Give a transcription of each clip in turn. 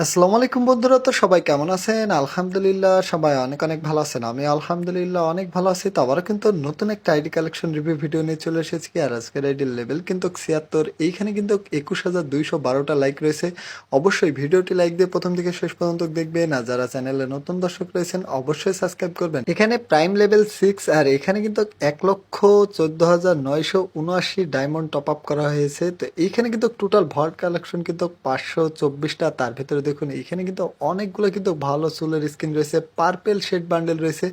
আসসালামু আলাইকুম বন্ধুরা, তো সবাই কেমন আছেন? আলহামদুলিল্লাহ সবাই অনেক অনেক ভালো আছেন। আমি আলহামদুলিল্লাহ অনেক ভালো আছি। তো আবারও কিন্তু নতুন একটা আইডি কালেকশন রিভিউ ভিডিও নিয়ে চলে এসেছি। আর আজকের আইডির লেভেল কিন্তু ৭৬। এইখানে কিন্তু ২১,২১২টা লাইক রয়েছে। অবশ্যই ভিডিওটি লাইক দিয়ে প্রথম থেকে শেষ পর্যন্ত দেখবেন। আর যারা চ্যানেলে নতুন দর্শক রয়েছেন অবশ্যই সাবস্ক্রাইব করবেন। এখানে প্রাইম লেভেল 6 আর এখানে কিন্তু ১,১৪,৯৭৯ ডায়মন্ড টপ আপ করা হয়েছে। তো এইখানে কিন্তু টোটাল ভল্ট কালেকশন কিন্তু ৫২৪টা। তার ভেতরে দেখুন এইখানে কিন্তু অনেকগুলো কিন্তু ভালো চুলের স্কিন রয়েছে। পার্পেল শেড বান্ডেল রয়েছে।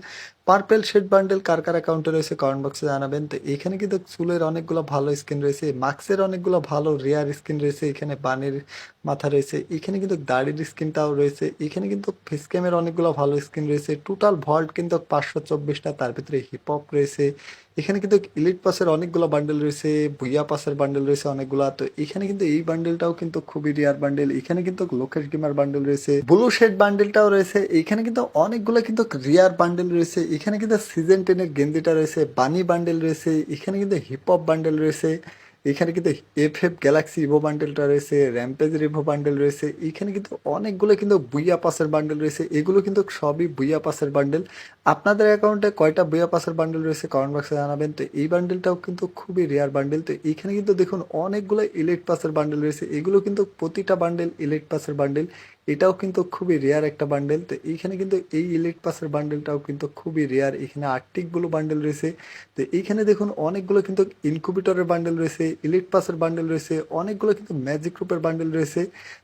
পার্পেল শেড বান্ডেল কার কার অ্যাকাউন্টে রয়েছে কমেন্ট বক্সে জানাবেন। তো এখানে কিন্তু চুলের অনেকগুলো ভালো স্কিন রয়েছে, মাক্সের অনেকগুলো ভালো রেয়ার স্কিন রয়েছে, এখানে বানের মাথা রয়েছে, এখানে কিন্তু দাড়ির স্কিনটাও রয়েছে, এখানে কিন্তু ফেস ক্যামের অনেকগুলো ভালো স্কিন রয়েছে। টোটাল ভল্ট কিন্তু ৫২৪টা, তার ভিতরে হিপ হপ রয়েছে। এখানে কিন্তু ইলিট পাসের অনেকগুলো বান্ডেল রয়েছে, ভুইয়া পাসের বান্ডেল রয়েছে অনেকগুলা। তো এখানে কিন্তু এই বান্ডেলটাও কিন্তু খুবই রেয়ার বান্ডেল। এখানে কিন্তু লোকেশ গেমার বান্ডেল রয়েছে, ব্লু শেড বান্ডেলটাও রয়েছে। এখানে কিন্তু অনেকগুলো কিন্তু রিয়ার বান্ডেল রয়েছে। এখানে কিন্তু সিজন 10 এর গেঞ্জিটা রয়েছে, বানি বান্ডেল রয়েছে, এখানে কিন্তু হিপ হপ বান্ডেল রয়েছে, এখানে কিন্তু এফ গ্যালাক্সি ইভো বান্ডেলটা রয়েছে, র্যাম্পেজের ইভো বান্ডেল রয়েছে, এখানে কিন্তু অনেকগুলো কিন্তু বুইয়া পাসের বান্ডেল রয়েছে। এগুলো কিন্তু সবই বুইয়া পাসের বান্ডেল। আপনাদের অ্যাকাউন্টে কয়টা বুইয়া পাসের বান্ডেল রয়েছে কমেন্ট বক্সে জানাবেন। তো এই বান্ডেলটাও কিন্তু খুবই রেয়ার বান্ডেল। তো এইখানে কিন্তু দেখুন অনেকগুলো ইলিট পাসের বান্ডেল রয়েছে। এগুলো কিন্তু প্রতিটা বান্ডেল ইলিট পাসের বান্ডেল। এটাও কিন্তু খুবই রেয়ার একটা বান্ডেল। তো এইখানে কিন্তু এই ইলিট পাসের বান্ডেলটাও কিন্তু খুবই রেয়ার। এখানে আর্টিক ব্লু বান্ডেল রয়েছে। তো এইখানে দেখুন অনেকগুলো কিন্তু ইনকুবেটরের বান্ডেল রয়েছে, ইলিট পাসের বান্ডেল রয়েছে, অনেকগুলো কিন্তু ম্যাজিক রূপের বান্ডেল রয়েছে।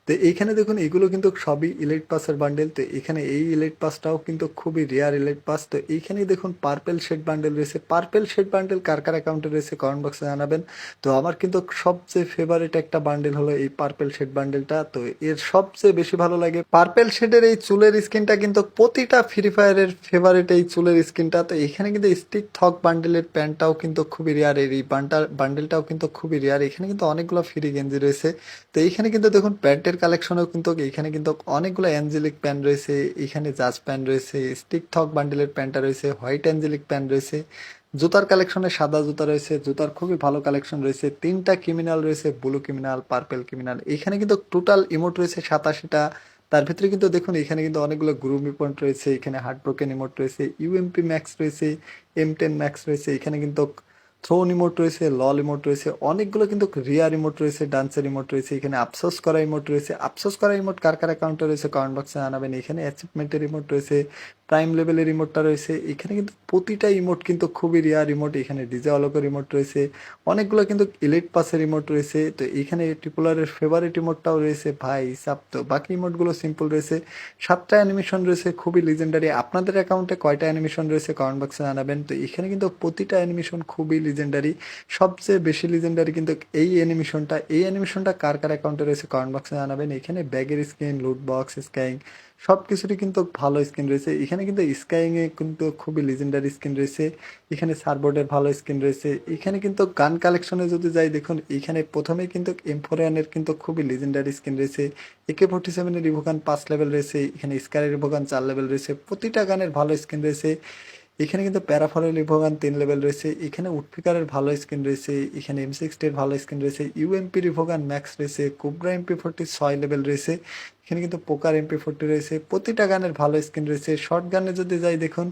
তো এইখানে দেখুন এগুলো কিন্তু সবই ইলিট পাসের বান্ডেল। তো এখানে এই ইলিট পাসটাও কিন্তু খুবই রেয়ার ইলিট পাস। তো এইখানে দেখুন পার্পেল শেড বান্ডেল রয়েছে। পার্পেল শেড বান্ডেল কার কার অ্যাকাউন্টে রয়েছে কমেন্ট বক্সে জানাবেন। তো আমার কিন্তু সবচেয়ে ফেভারিট একটা বান্ডেল হলো এই পার্পেল শেড বান্ডেলটা। তো এর সবচেয়ে বেশি ভালো লাগে পার্পেল শেডের এই চুলের স্কিনটা, কিন্তু প্রতিটা ফ্রি ফায়ারের ফেভারিট এই চুলের স্কিনটা। তো এখানে কিন্তু স্টিক থক বান্ডেলের প্যান্টটাও কিন্তু খুবই রেয়ার, এই বান্ডেলটাও কিন্তু খুবই রেয়ার। এখানে কিন্তু অনেকগুলো ফ্রি গেঞ্জি রয়েছে। তো এইখানে কিন্তু দেখুন প্যান্টের কালেকশনও কিন্তু এখানে কিন্তু অনেকগুলো অ্যাঞ্জেলিক প্যান্ট রয়েছে, এখানে জাজ প্যান্ট রয়েছে, স্টিক থক বান্ডেলের প্যান্টটা রয়েছে, হোয়াইট অ্যাঞ্জেলিক প্যান্ট রয়েছে। জুতার কালেকশনে সাদা জুতা রয়েছে, জুতার খুবই ভালো কালেকশন রয়েছে। 3টা ক্রিমিনাল রয়েছে, ব্লু ক্রিমিনাল, পার্পেল ক্রিমিনাল। এখানে কিন্তু টোটাল ইমোট রয়েছে 87টা। তার ভিতরে কিন্তু দেখুন এখানে কিন্তু অনেকগুলো গ্রুপ পয়েন্ট রয়েছে, এখানে হার্ট ব্রোকেন ইমোট রয়েছে, ইউএমপি ম্যাক্স রয়েছে, M10 ম্যাক্স রয়েছে, এখানে কিন্তু থ্রোন ইমোট রয়েছে, লল ইমোট রয়েছে, অনেকগুলো কিন্তু রিয়ার ইমোট রয়েছে, ডান্সের ইমোট রয়েছে, এখানে আফসোস করা ইমোট রয়েছে। আফসোস করা ইমোট কার কার অ্যাকাউন্টে রয়েছে কমেন্ট বক্সে জানাবেন। এখানে অ্যাচিভমেন্টের ইমোট রয়েছে, প্রাইম লেভেলের ইমোটটা রয়েছে। এখানে কিন্তু প্রতিটা ইমোট কিন্তু খুবই রেয়ার ইমোট। এখানে ডিজে অলোকের ইমোট রয়েছে, অনেকগুলো কিন্তু ইলিট পাসের ইমোট রয়েছে। তো এখানে ট্রিপুলারের ফেভারিট ইমোটটাও রয়েছে ভাই হিসাব। তো বাকি ইমোটগুলো সিম্পল রয়েছে। 7টা অ্যানিমেশন রয়েছে খুবই লিজেন্ডারি। আপনাদের অ্যাকাউন্টে কয়টা অ্যানিমেশন রয়েছে কমেন্ট বক্সে জানাবেন। তো এখানে কিন্তু প্রতিটা অ্যানিমেশন খুবই লিজেন্ডারি। সবচেয়ে বেশি লিজেন্ডারি কিন্তু এই অ্যানিমেশনটা। এই অ্যানিমেশনটা কার কার অ্যাকাউন্টে রয়েছে কমেন্ট বক্সে জানাবেন। এখানে ব্যাগের স্কিন, লুট বক্স, স্কাইং সব কিছুরই কিন্তু ভালো স্কিন রয়েছে। এখানে কিন্তু স্কাইং এ কিন্তু খুবই লিজেন্ডারি স্কিন রয়েছে। এখানে সারবোর্ডের ভালো স্কিন রয়েছে। এখানে কিন্তু গান কালেকশনে যদি যাই দেখুন এখানে প্রথমেই কিন্তু M4 কিন্তু খুবই লিজেন্ডারি স্কিন রয়েছে। AK47 এর রিভোগান 5 লেভেল রয়েছে, এখানে স্কারের রিভোগান 4 লেভেল রয়েছে। প্রতিটা গানের ভালো স্কিন রয়েছে। এখানে কিন্তু প্যারাফলের রিভোগান 3 লেভেল রয়েছে, এখানে উডপিকারের ভালো স্কিন রয়েছে, এখানে M60 এর ভালো স্কিন রয়েছে, ইউএমপি রিভোগান ম্যাক্স রয়েছে, কোবরা MP40 6 লেভেল রয়েছে, এখানে কিন্তু পোকার MP40 রয়েছে। প্রতিটা গানের ভালো স্কিন রয়েছে। শর্ট গানে যদি যাই দেখুন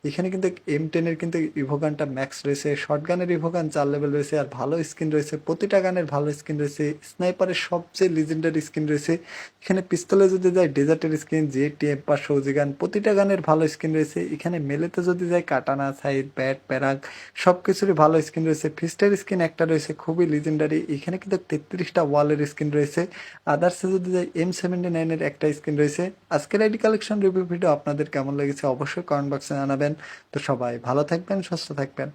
এখানে কিন্তু M10 এর কিন্তু ইভোগানটা ম্যাক্স রয়েছে, শর্ট গানের ইভোগান 4 লেভেল রয়েছে, আর ভালো স্কিন রয়েছে। প্রতিটা গানের ভালো স্কিন রয়েছে। স্নাইপারের সবচেয়ে লিজেন্ডারি স্কিন রয়েছে। এখানে পিস্তলে যদি যাই ডেজার্টের স্কিন, JTM 500 ওজি গান, প্রতিটা গানের ভালো স্কিন রয়েছে। এখানে মেলেতে যদি যাই কাটানা, সাইড, ব্যাট, প্যারাক সব কিছুরই ভালো স্কিন রয়েছে। ফিস্টের স্কিন একটা রয়েছে খুবই লিজেন্ডারি। এখানে কিন্তু 33টা ওয়ালের স্কিন রয়েছে। আদার্সে যদি যাই M79 এর একটা স্কিন রয়েছে। আজকের আইডি কালেকশন রিভিউ ভিডিও আপনাদের কেমন লেগেছে অবশ্যই কমেন্ট বক্সে জানাবেন। তো সবাই ভালো থাকবেন, সুস্থ থাকবেন।